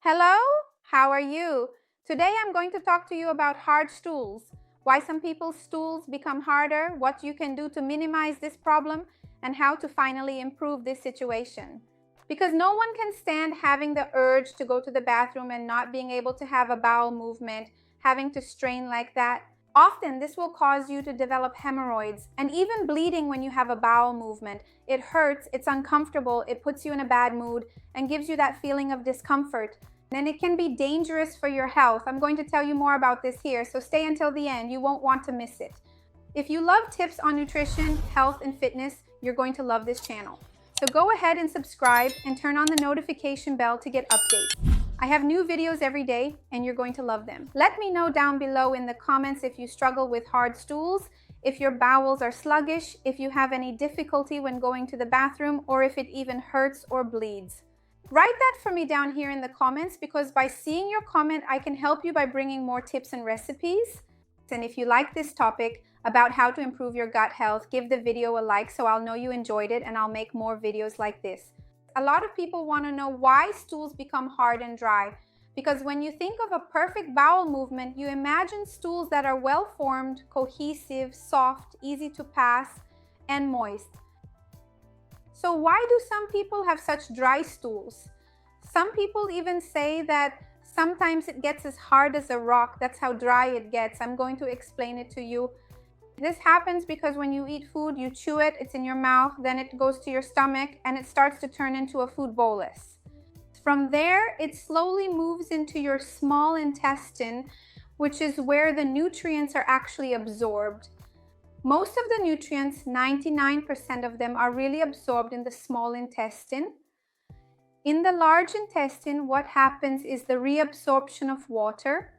Hello, how are you? Today I'm going to talk to you about hard stools, why some people's stools become harder, what you can do to minimize this problem, and how to finally improve this situation. Because no one can stand having the urge to go to the bathroom and not being able to have a bowel movement, having to strain like that. Often this will cause you to develop hemorrhoids and even bleeding when you have a bowel movement. It hurts, it's uncomfortable, it puts you in a bad mood and gives you that feeling of discomfort. And it can be dangerous for your health. I'm going to tell you more about this here, so stay until the end. You won't want to miss it. If you love tips on nutrition, health, and fitness, you're going to love this channel. So go ahead and subscribe and turn on the notification bell to get updates. I have new videos every day and you're going to love them. Let me know down below in the comments if you struggle with hard stools, if your bowels are sluggish, if you have any difficulty when going to the bathroom, or if it even hurts or bleeds. Write that for me down here in the comments, because by seeing your comment, I can help you by bringing more tips and recipes. And if you like this topic about how to improve your gut health, give the video a like so I'll know you enjoyed it and I'll make more videos like this. A lot of people want to know why stools become hard and dry, because when you think of a perfect bowel movement, you imagine stools that are well formed, cohesive, soft, easy to pass, and moist. So why do some people have such dry stools? Some people even say that sometimes it gets as hard as a rock. That's how dry it gets. I'm going to explain it to you. This happens because when you eat food, you chew it, it's in your mouth, then it goes to your stomach and it starts to turn into a food bolus. From there, it slowly moves into your small intestine, which is where the nutrients are actually absorbed. Most of the nutrients, 99% of them, are really absorbed in the small intestine. In the large intestine, what happens is the reabsorption of water,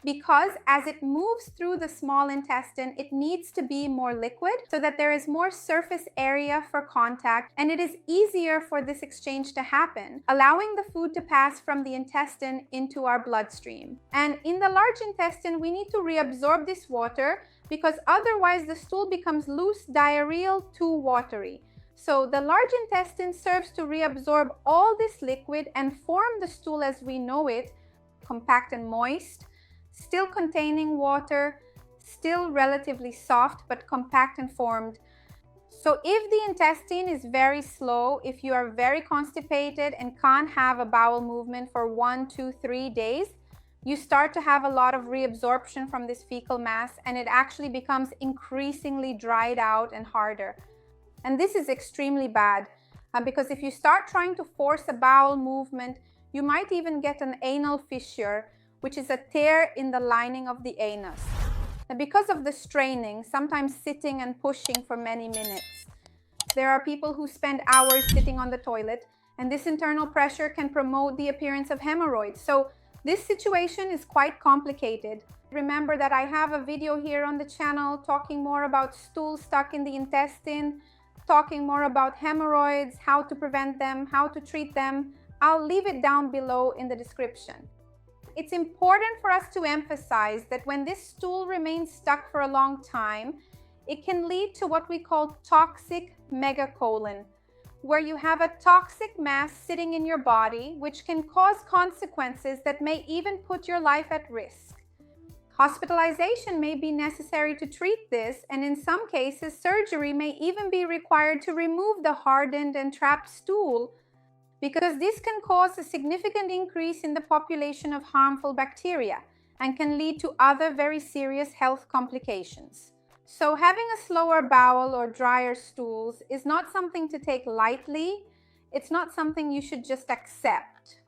because as it moves through the small intestine, it needs to be more liquid so that there is more surface area for contact, and it is easier for this exchange to happen, allowing the food to pass from the intestine into our bloodstream. And in the large intestine, we need to reabsorb this water, because otherwise the stool becomes loose, diarrheal, too watery. So the large intestine serves to reabsorb all this liquid and form the stool as we know it, compact and moist, still containing water, still relatively soft but compact and formed. So if the intestine is very slow, if you are very constipated and can't have a bowel movement for 1, 2, 3 days, you start to have a lot of reabsorption from this fecal mass, and it actually becomes increasingly dried out and harder. And this is extremely bad because if you start trying to force a bowel movement, you might even get an anal fissure, which is a tear in the lining of the anus. And because of the straining, sometimes sitting and pushing for many minutes, there are people who spend hours sitting on the toilet, and this internal pressure can promote the appearance of hemorrhoids. So this situation is quite complicated. Remember that I have a video here on the channel talking more about stools stuck in the intestine, talking more about hemorrhoids, how to prevent them, how to treat them. I'll leave it down below in the description. It's important for us to emphasize that when this stool remains stuck for a long time, it can lead to what we call toxic megacolon, where you have a toxic mass sitting in your body, which can cause consequences that may even put your life at risk. Hospitalization may be necessary to treat this, and in some cases, surgery may even be required to remove the hardened and trapped stool, because this can cause a significant increase in the population of harmful bacteria and can lead to other very serious health complications. So having a slower bowel or drier stools is not something to take lightly. It's not something you should just accept.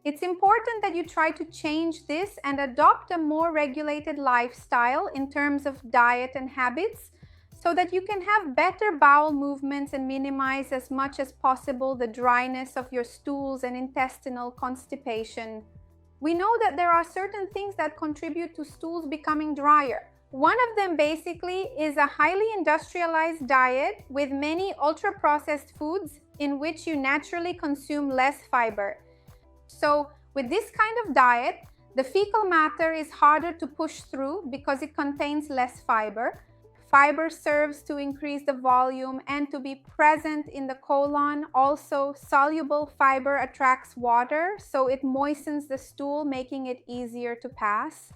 It's important that you try to change this and adopt a more regulated lifestyle in terms of diet and habits, so that you can have better bowel movements and minimize as much as possible the dryness of your stools and intestinal constipation. We know that there are certain things that contribute to stools becoming drier. One of them basically is a highly industrialized diet with many ultra-processed foods in which you naturally consume less fiber. So with this kind of diet, the fecal matter is harder to push through because it contains less fiber. Fiber serves to increase the volume and to be present in the colon. Also, soluble fiber attracts water, so it moistens the stool, making it easier to pass.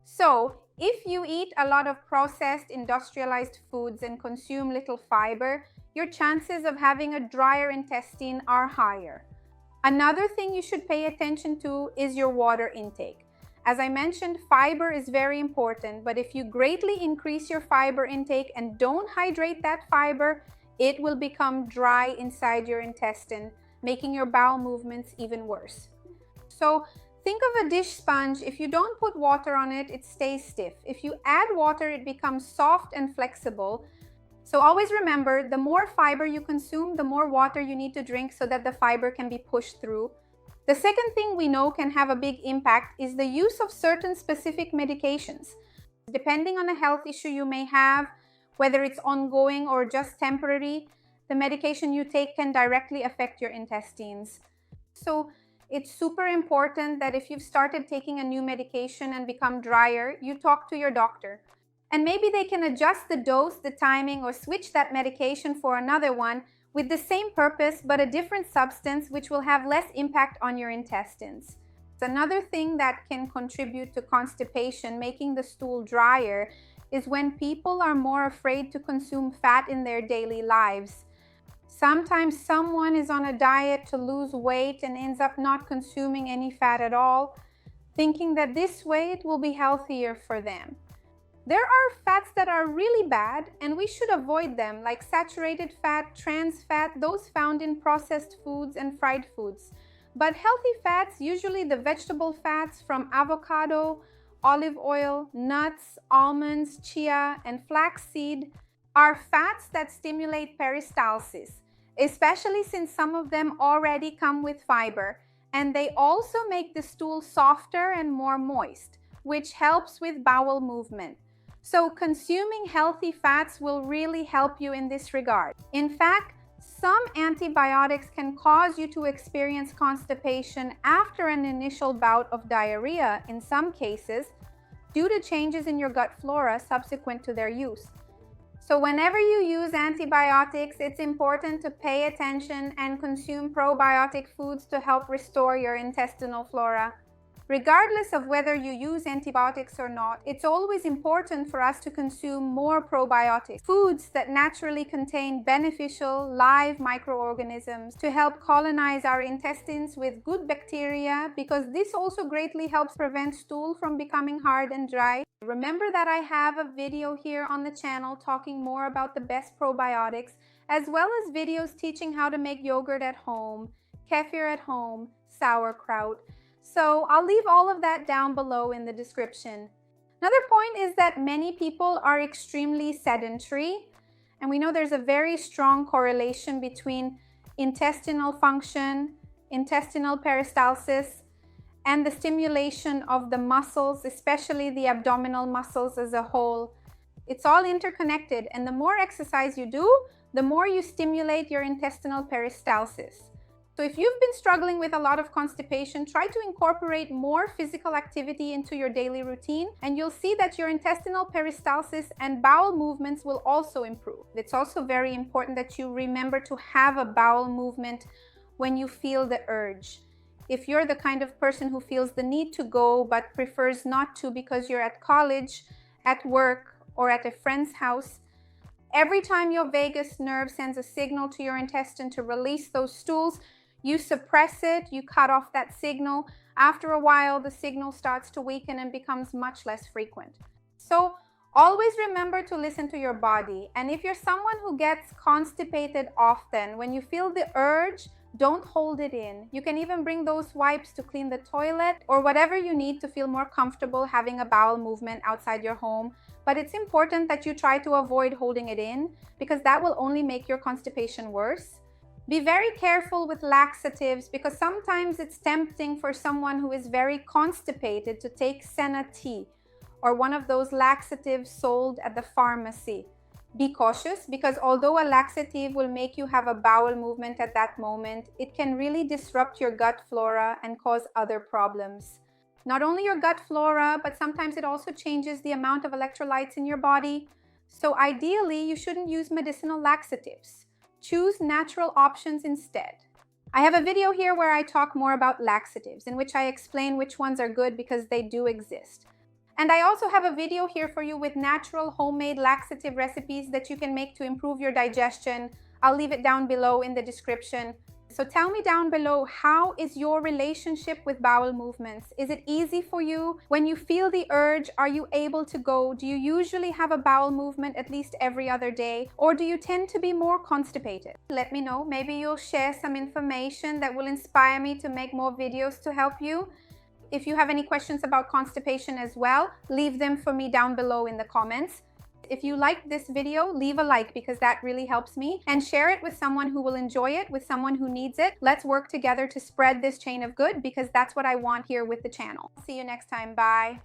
So, if you eat a lot of processed, industrialized foods and consume little fiber, your chances of having a drier intestine are higher. Another thing you should pay attention to is your water intake. As I mentioned, fiber is very important, but if you greatly increase your fiber intake and don't hydrate that fiber, it will become dry inside your intestine, making your bowel movements even worse. So think of a dish sponge. If you don't put water on it, it stays stiff. If you add water, it becomes soft and flexible. So always remember, the more fiber you consume, the more water you need to drink so that the fiber can be pushed through. The second thing we know can have a big impact is the use of certain specific medications. Depending on a health issue you may have, whether it's ongoing or just temporary, the medication you take can directly affect your intestines. So it's super important that if you've started taking a new medication and become drier, you talk to your doctor. And maybe they can adjust the dose, the timing, or switch that medication for another one with the same purpose but a different substance, which will have less impact on your intestines. It's another thing that can contribute to constipation, making the stool drier, is when people are more afraid to consume fat in their daily lives. Sometimes someone is on a diet to lose weight and ends up not consuming any fat at all, thinking that this way it will be healthier for them. There are fats that are really bad and we should avoid them, like saturated fat, trans fat, those found in processed foods and fried foods. But healthy fats, usually the vegetable fats from avocado, olive oil, nuts, almonds, chia, and flaxseed, are fats that stimulate peristalsis, especially since some of them already come with fiber, and they also make the stool softer and more moist, which helps with bowel movement. So consuming healthy fats will really help you in this regard. In fact, some antibiotics can cause you to experience constipation after an initial bout of diarrhea in some cases due to changes in your gut flora subsequent to their use. So whenever you use antibiotics, it's important to pay attention and consume probiotic foods to help restore your intestinal flora. Regardless of whether you use antibiotics or not, it's always important for us to consume more probiotics, foods that naturally contain beneficial live microorganisms to help colonize our intestines with good bacteria, because this also greatly helps prevent stool from becoming hard and dry. Remember that I have a video here on the channel talking more about the best probiotics, as well as videos teaching how to make yogurt at home, kefir at home, sauerkraut. So I'll leave all of that down below in the description. Another point is that many people are extremely sedentary, and we know there's a very strong correlation between intestinal function, intestinal peristalsis, and the stimulation of the muscles, especially the abdominal muscles as a whole. It's all interconnected, and the more exercise you do, the more you stimulate your intestinal peristalsis. So if you've been struggling with a lot of constipation, try to incorporate more physical activity into your daily routine, and you'll see that your intestinal peristalsis and bowel movements will also improve. It's also very important that you remember to have a bowel movement when you feel the urge. If you're the kind of person who feels the need to go but prefers not to because you're at college, at work, or at a friend's house, every time your vagus nerve sends a signal to your intestine to release those stools, you suppress it, you cut off that signal. After a while, the signal starts to weaken and becomes much less frequent. So always remember to listen to your body. And if you're someone who gets constipated often, when you feel the urge, don't hold it in. You can even bring those wipes to clean the toilet or whatever you need to feel more comfortable having a bowel movement outside your home. But it's important that you try to avoid holding it in, because that will only make your constipation worse. Be very careful with laxatives, because sometimes it's tempting for someone who is very constipated to take senna tea or one of those laxatives sold at the pharmacy. Be cautious, because although a laxative will make you have a bowel movement at that moment, it can really disrupt your gut flora and cause other problems. Not only your gut flora, but sometimes it also changes the amount of electrolytes in your body. So ideally, you shouldn't use medicinal laxatives. Choose natural options instead. I have a video here where I talk more about laxatives, in which I explain which ones are good because they do exist. And I also have a video here for you with natural homemade laxative recipes that you can make to improve your digestion. I'll leave it down below in the description. So tell me down below, how is your relationship with bowel movements? Is it easy for you? When you feel the urge, are you able to go? Do you usually have a bowel movement at least every other day? Or do you tend to be more constipated? Let me know. Maybe you'll share some information that will inspire me to make more videos to help you. If you have any questions about constipation as well, leave them for me down below in the comments. If you liked this video, leave a like because that really helps me, and share it with someone who will enjoy it, with someone who needs it. Let's work together to spread this chain of good because that's what I want here with the channel. See you next time. Bye.